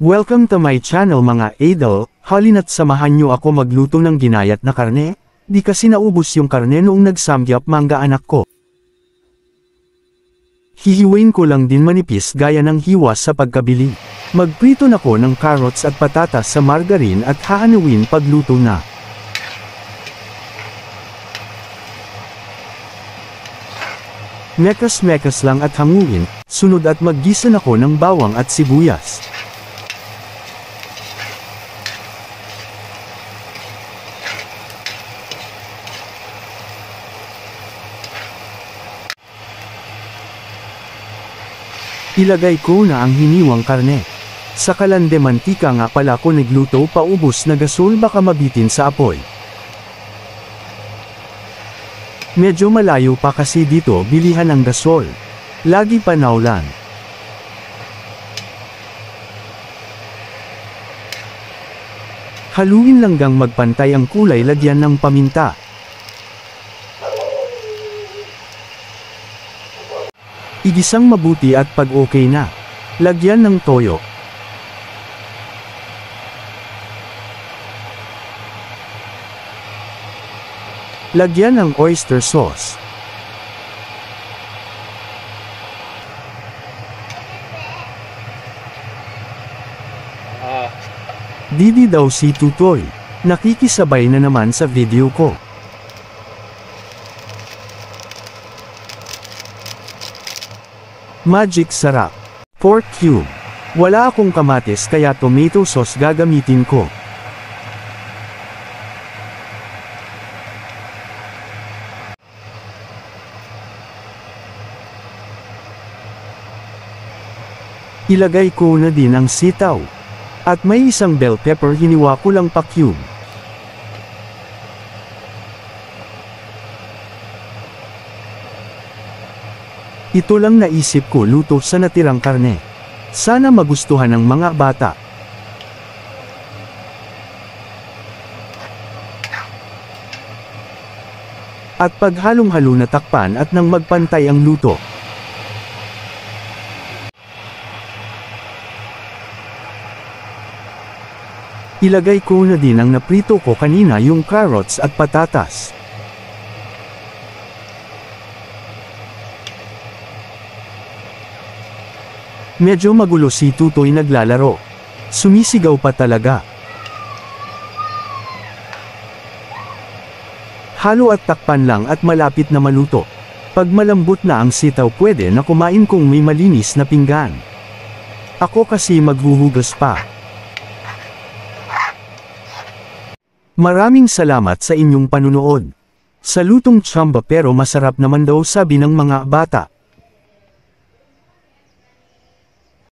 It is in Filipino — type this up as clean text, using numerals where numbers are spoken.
Welcome to my channel mga idol, halina't samahan nyo ako magluto ng ginayat na karne, di kasi naubos yung karne noong nagsamgyap mangga anak ko. Hihiwain ko lang din manipis gaya ng hiwas sa pagkabili. Magprito na ko ng carrots at patatas sa margarine at hahanawin pagluto na. Mekas-mekas lang at hanguin, sunod at maggisa na ko ng bawang at sibuyas. Ilagay ko na ang hiniwang karne. Sa kalande mantika nga pala ko nagluto paubos na gasol baka mabitin sa apoy. Medyo malayo pa kasi dito bilihan ang gasol. Lagi pa naulan. Haluin langgang magpantay ang kulay, lagyan ng paminta. Igisang mabuti at pag okay na, lagyan ng toyo. Lagyan ng oyster sauce. Didi daw si Tutoy. Nakikisabay na naman sa video ko. Magic sarap. Pork cube. Wala akong kamatis kaya tomato sauce gagamitin ko. Ilagay ko na din ang sitaw. At may isang bell pepper, hiniwa ko lang pa cube. Ito lang naisip ko luto sa natirang karne. Sana magustuhan ng mga bata. At paghalong-halo na takpan at nang magpantay ang luto. Ilagay ko na din ang naprito ko kanina, yung carrots at patatas. Medyo magulo si Tutoy naglalaro. Sumisigaw pa talaga. Halo at takpan lang at malapit na maluto. Pag malambot na ang sitaw pwede na kumain kung may malinis na pinggan. Ako kasi maghuhugas pa. Maraming salamat sa inyong panunood. Sa lutong tsamba pero masarap naman daw sabi ng mga bata.